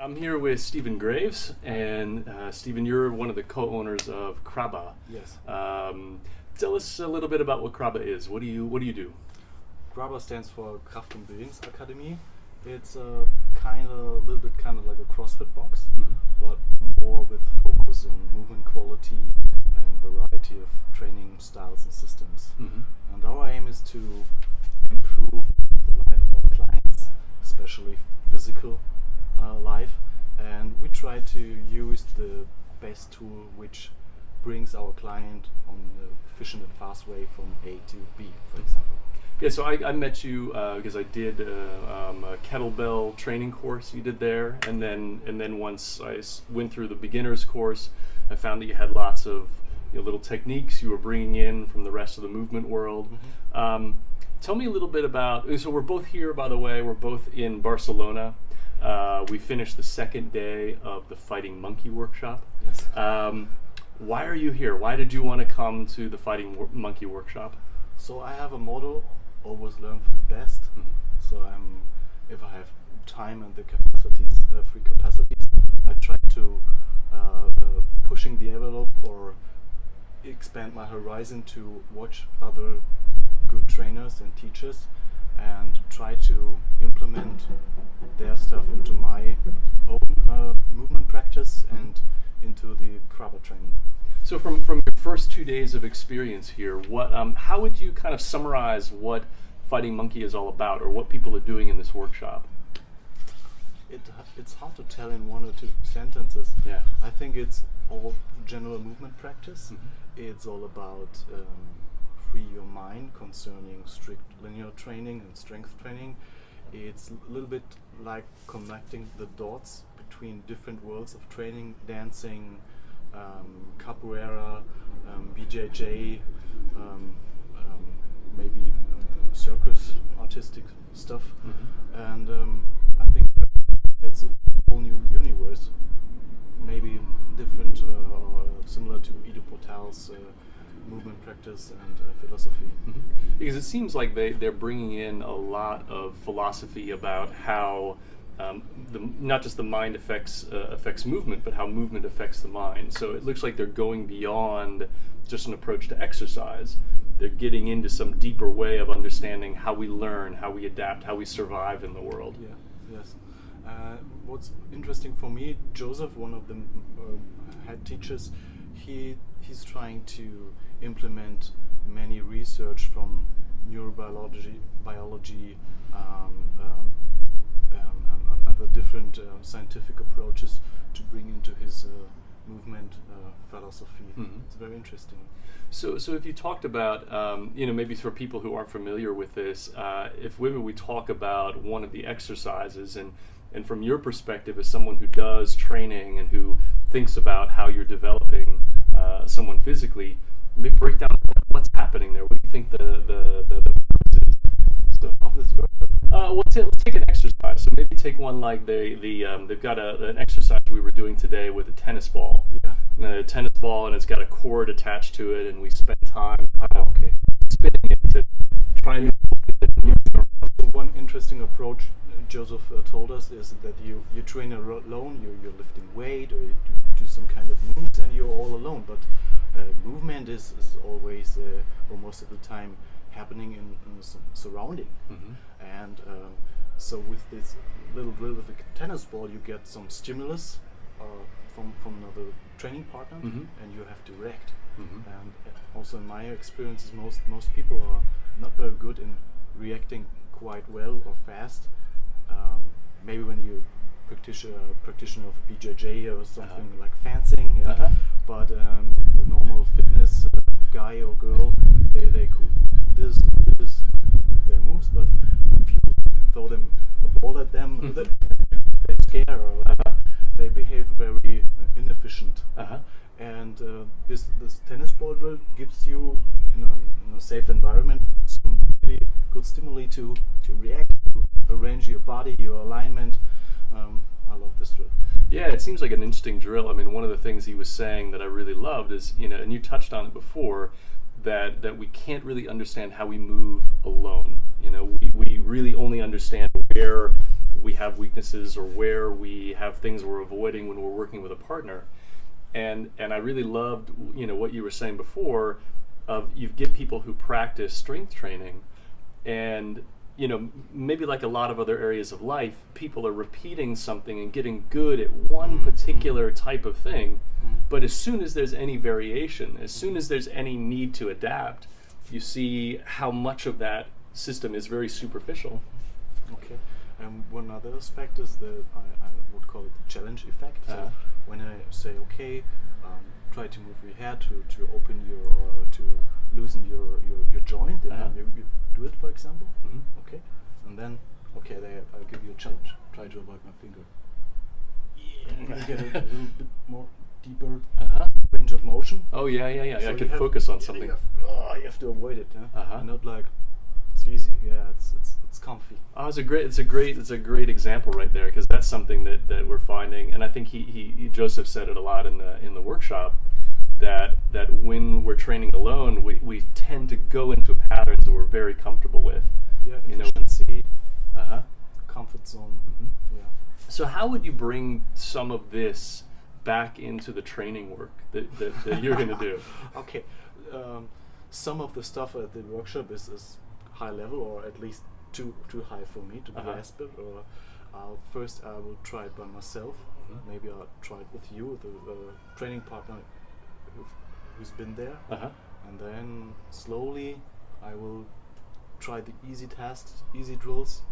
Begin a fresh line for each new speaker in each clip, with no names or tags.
I'm here with Stephen Graves, and Stephen, you're one of the co-owners of KraBA.
Yes.
Tell us a little bit about what KraBA is. What do you do?
KraBA stands for Kraft- und Bewegungsakademie. It's a little bit like a CrossFit box, but more with focus on movement quality and variety of training styles and systems. And our aim is to improve the life of our clients, especially physical life, and we try to use the best tool which brings our client on the efficient and fast way from A to B, for example.
Yeah, so I met you because I did a kettlebell training course you did there, and then once I went through the beginner's course, I found that you had lots of little techniques you were bringing in from the rest of the movement world. Tell me a little bit about. So we're both here, by the way. We're both in Barcelona. We finished the second day of the Fighting Monkey workshop.
Yes.
Why are you here? Why did you want to come to the Fighting Monkey workshop?
So I have a motto: always learn from the best. So if I have time and the capacities, free capacities, I try to pushing the envelope or expand my horizon to watch other good trainers and teachers and try to implement their stuff into my own movement practice and into the KraBA training.
So from your first 2 days of experience here, how would you kind of summarize what Fighting Monkey is all about, or what people are doing in this workshop?
It's hard to tell in one or two sentences.
Yeah.
I think it's all general movement practice. It's all about free your mind concerning strict linear training and strength training. It's a little bit like connecting the dots between different worlds of training, dancing, capoeira, BJJ, maybe circus, artistic stuff. And I think it's a whole new universe, maybe different or similar to Ido Portal's movement practice and philosophy.
Because it seems like they're bringing in a lot of philosophy about how not just the mind affects movement, but how movement affects the mind. So it looks like they're going beyond just an approach to exercise. They're getting into some deeper way of understanding how we learn, how we adapt, how we survive in the world.
Yeah. Yes. What's interesting for me, Jozef, one of the head teachers, he's trying to implement many research from neurobiology, biology, and other different scientific approaches to bring into his movement philosophy. It's very interesting.
So if you talked about, maybe for people who aren't familiar with this, if we talk about one of the exercises, and from your perspective as someone who does training and who thinks about how you're developing someone physically, maybe break down what's happening there. What do you think the purpose is? So,
Of this workshop?
let's take an exercise. So maybe take one like they've got an exercise we were doing today with a tennis ball.
Yeah.
A tennis ball, and it's got a cord attached to it, and we spend time kind of
Okay.
spinning it to try and
So one interesting approach Jozef told us is that you train alone, you're lifting weight, or you do some kind of moves, and you're all alone. But movement is always, or most of the time, happening in some surrounding. And so with this little drill with a tennis ball, you get some stimulus from another training partner, and you have to react. And also in my experiences, most people are not very good in reacting quite well or fast. Maybe when you practitioner of BJJ or something like fencing, but the normal fitness guy or girl, they could this do their moves, but if you throw them a ball at them, they scare or they behave very inefficient. And this tennis ball drill gives you in a safe environment some really good stimuli to react, to arrange your body, your alignment. I love this drill.
Yeah, it seems like an interesting drill. I mean, one of the things he was saying that I really loved is, and you touched on it before, that we can't really understand how we move alone. We really only understand where we we have weaknesses or where we have things we're avoiding when we're working with a partner. And I really loved, what you were saying before, of you get people who practice strength training, and maybe like a lot of other areas of life, people are repeating something and getting good at one particular type of thing, but as soon as there's any variation, as soon as there's any need to adapt, you see how much of that system is very superficial.
Okay. One other aspect is that I would call it the challenge effect. So when I say, okay, try to move your head to open your, or to loosen your joint, and then you do it, for example. Okay. And then, okay, I'll give you a challenge. Try to avoid my finger. Yeah. You get a little bit more deeper range of motion.
Oh yeah.
So
I can focus on something.
You have to avoid it. And not like it's easy. Yeah, it's comfy.
Oh, it's a great example right there, because that's something that we're finding, and I think Joseph said it a lot in the workshop, that when we're training alone, we tend to go into patterns that we're very comfortable with.
Yeah, efficiency, comfort zone. Yeah.
So how would you bring some of this back into the training work that you're going to do?
Okay, some of the stuff at the workshop is high level, or at least too high for me to grasp it. Or first I will try it by myself. Maybe I'll try it with you, the training partner who's been there, and then slowly I will try the easy tasks, easy drills,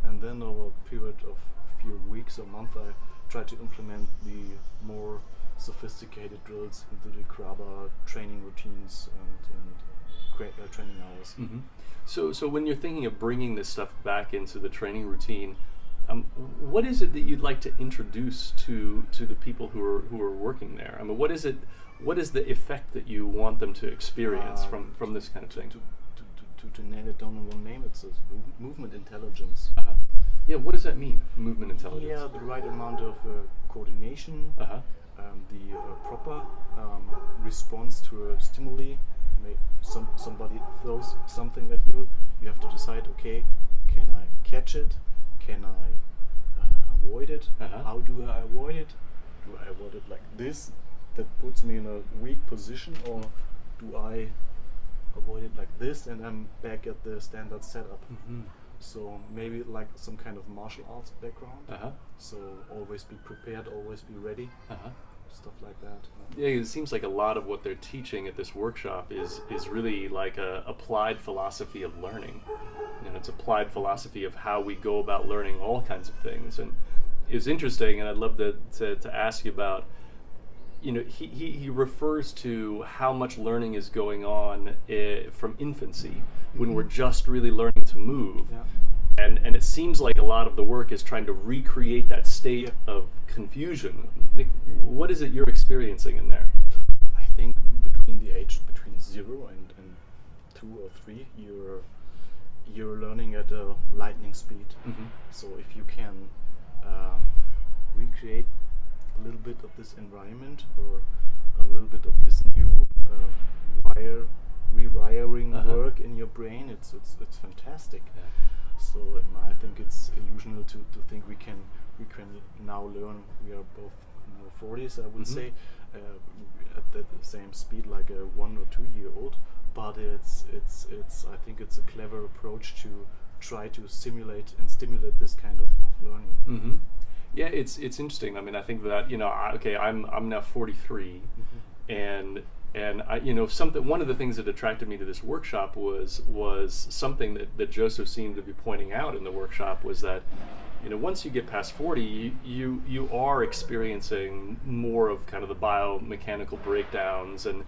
and then over a period of a few weeks or months I try to implement the more sophisticated drills into the KraBA training routines and training hours.
So when you're thinking of bringing this stuff back into the training routine, what is it that you'd like to introduce to the people who are working there? I mean, what is the effect that you want them to experience from this kind of thing?
To nail it down in one name, it's movement intelligence.
Yeah, what does that mean, movement intelligence?
Yeah, the right amount of coordination, the proper response to a stimuli. Somebody throws something at you, you have to decide, okay, can I catch it? Can I avoid it? How do I avoid it? Do I avoid it like this, that puts me in a weak position, or do I avoid it like this and I'm back at the standard setup? So maybe like some kind of martial arts background. So always be prepared, always be ready. Stuff like that.
Yeah, it seems like a lot of what they're teaching at this workshop is really like a applied philosophy of learning. It's applied philosophy of how we go about learning all kinds of things. And it's interesting, and I'd love to ask you about, he refers to how much learning is going on from infancy, when we're just really learning to move. And it seems like a lot of the work is trying to recreate that state of confusion. Like, what is it you're experiencing in there?
I think between 0 and 2 or 3, you're learning at a lightning speed. So if you can recreate a little bit of this environment, or a little bit of this new rewiring work in your brain, it's fantastic. So I think it's illusional to think we can now learn. We are both in our 40s, I would say, at the same speed like a 1 or 2 year old. But it's I think it's a clever approach to try to stimulate this kind of learning.
Yeah, it's interesting. I mean, I think that I'm now 43, and I, one of the things that attracted me to this workshop was something that Joseph seemed to be pointing out in the workshop, was that once you get past 40, you are experiencing more of kind of the biomechanical breakdowns and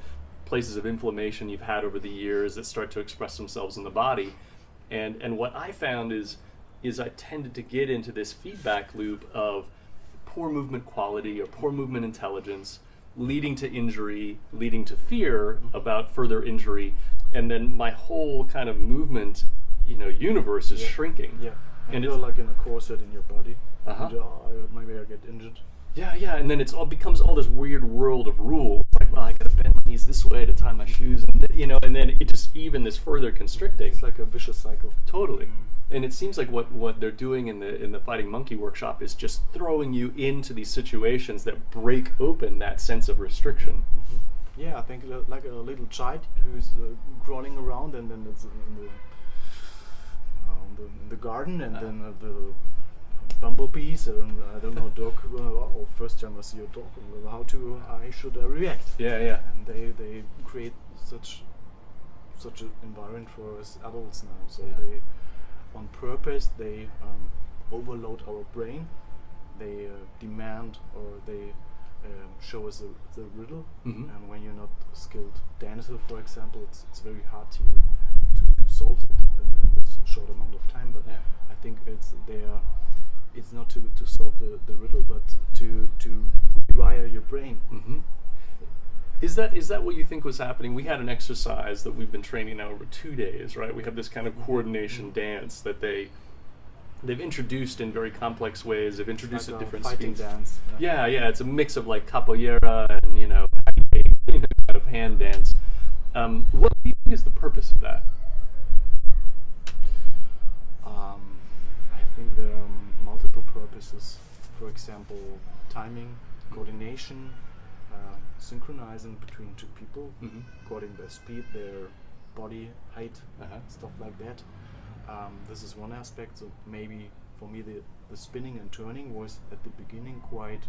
places of inflammation you've had over the years that start to express themselves in the body. And what I found is I tended to get into this feedback loop of poor movement quality or poor movement intelligence, leading to injury, leading to fear about further injury, and then my whole kind of movement, universe is shrinking.
And you're like in a corset in your body. And, maybe I get injured.
Yeah, and then it's all becomes all this weird world of rules. Like, well, I gotta bend my knees this way to tie my shoes, and and then it just even this further constricting.
It's like a vicious cycle.
Totally. And it seems like what they're doing in the Fighting Monkey workshop is just throwing you into these situations that break open that sense of restriction.
Yeah, I think like a little child who's crawling around, and then it's in the garden, and then the bumblebees, and I don't know, dog. Oh, first time I see a dog, how should I react?
Yeah.
And they create such an environment for us adults now. So they, on purpose, they overload our brain. They demand, or they show us the riddle. And when you're not a skilled dancer, for example, it's very hard to solve it in this short amount of time. But I think it's not to solve the riddle, but to rewire your brain.
Is that what you think was happening? We had an exercise that we've been training now over 2 days, right? We have this kind of coordination dance that they've introduced in very complex ways. They've introduced
like
at different
fighting
speeds.
Dance.
Yeah, it's a mix of like capoeira and kind of hand dance. What do you think is the purpose of that?
I think there are multiple purposes. For example, timing, coordination, synchronizing between two people, according their speed, their body height, stuff like that. This is one aspect. So maybe for me the spinning and turning was at the beginning quite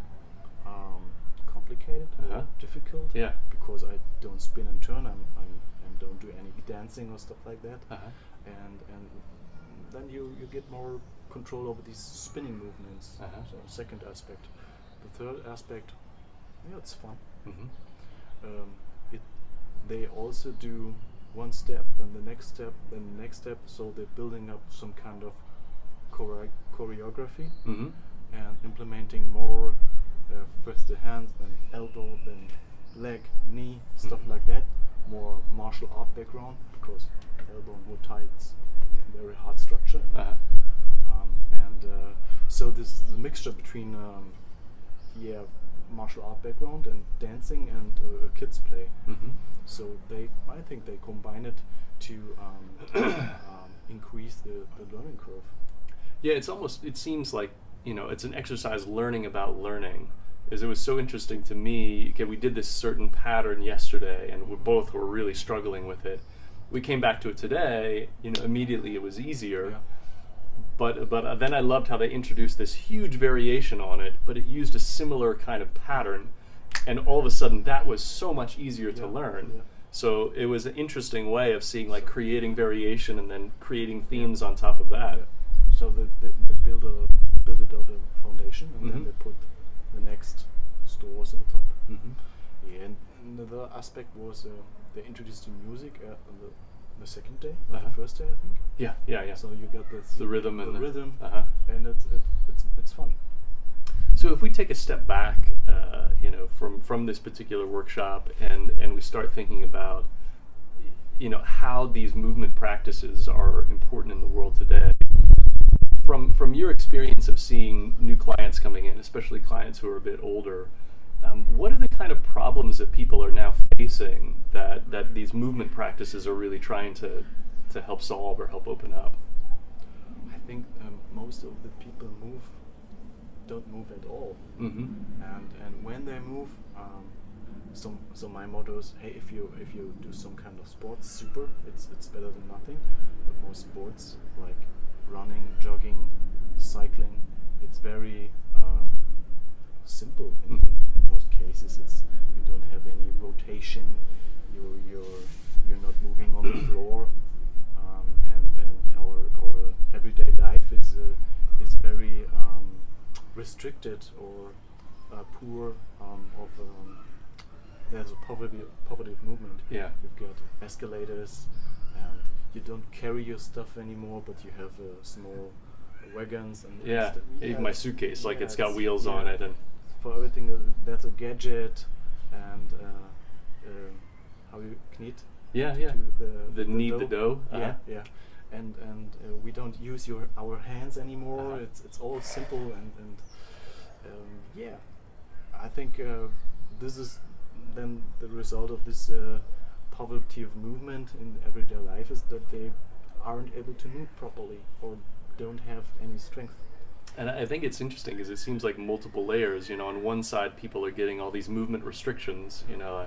complicated, difficult.
Yeah.
Because I don't spin and turn. I don't do any dancing or stuff like that. And then you get more control over these spinning movements. So second aspect. The third aspect, it's fun. They also do one step, then the next step, then the next step. So they're building up some kind of choreography and implementing more first the hands, then elbow, then leg, knee, stuff like that. More martial art background, because elbow and Muay Thai, it's a very hard structure. So this is the mixture between martial art background and dancing and kids play. So I think they combine it to increase the learning curve.
Yeah, it seems like it's an exercise learning about learning. As it was so interesting to me. Okay, we did this certain pattern yesterday, and we both were really struggling with it. We came back to it today. Immediately it was easier.
Yeah.
But then I loved how they introduced this huge variation on it, but it used a similar kind of pattern, and all of a sudden that was so much easier to learn.
Yeah.
So it was an interesting way of seeing creating variation and then creating themes on top of that.
Yeah. So they build it on the foundation, and then they put the next stores on top. Yeah, and another aspect was they introduced the music the second day, or the first day, I think.
Yeah.
So you got
The rhythm and
rhythm, and it's fun.
So if we take a step back, from this particular workshop, and we start thinking about, how these movement practices are important in the world today. From your experience of seeing new clients coming in, especially clients who are a bit older, what are the kind of problems that people are now facing that these movement practices are really trying to help solve or help open up?
I think most of the people don't move at all, and when they move, so my motto is, hey, if you do some kind of sports, super, it's better than nothing. But most sports like running, jogging, cycling, it's very simple in most cases. You don't have any rotation. You're not moving on the floor, and our everyday life is very restricted or poor there's a poverty of movement.
Yeah.
You've got escalators, and you don't carry your stuff anymore, but you have small wagons and
even my suitcase, it's got wheels on it, and
for everything that's a gadget, and how you knead.
The knead the dough.
And we don't use our hands anymore. It's all simple and I think this is then the result of this poverty of movement in everyday life, is that they aren't able to move properly or don't have any strength.
And I think it's interesting because it seems like multiple layers. You know, on one side, people are getting all these movement restrictions. You know,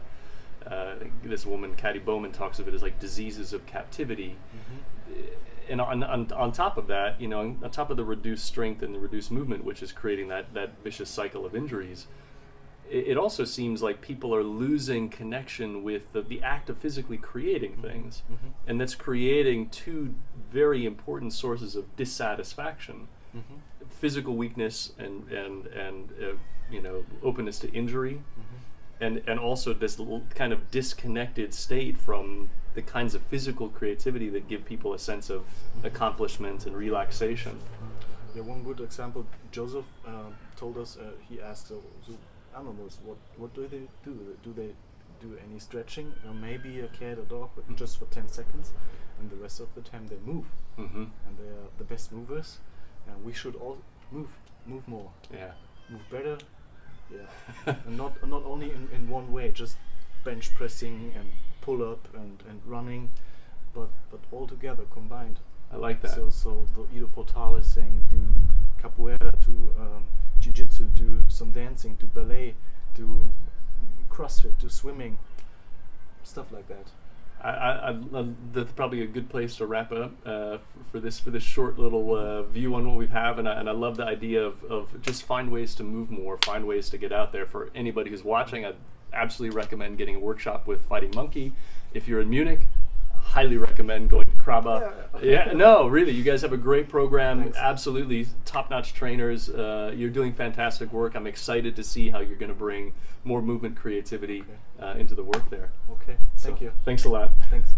this woman, Katty Bowman, talks of it as like diseases of captivity. And on top of that, you know, on top of the reduced strength and the reduced movement, which is creating that vicious cycle of injuries, it also seems like people are losing connection with the act of physically creating things. And that's creating two very important sources of dissatisfaction. Physical weakness and you know, openness to injury, and also this kind of disconnected state from the kinds of physical creativity that give people a sense of accomplishment and relaxation.
Yeah, one good example, Jozef told us, he asked animals, what do they do? Do they do any stretching? Or maybe a cat or dog, but just for 10 seconds, and the rest of the time they move. And they are the best movers. And we should all move more.
Yeah.
Move better. Yeah. And not only in one way, just bench pressing and pull up and running, but all together combined.
I like that.
So the Ido Portal is saying do capoeira, do jiu-jitsu, do some dancing, do ballet, do CrossFit, do swimming, stuff like that.
That's probably a good place to wrap it up for this short little view on what we have, and I love the idea of just find ways to move more, find ways to get out there. For anybody who's watching, I'd absolutely recommend getting a workshop with Fighting Monkey. If you're in Munich, highly recommend going to KraBA. Yeah, no, really, you guys have a great program.
Thanks.
Absolutely top-notch trainers. You're doing fantastic work. I'm excited to see how you're going to bring more movement creativity into the work there.
Okay, thank you.
Thanks a lot.
Thanks.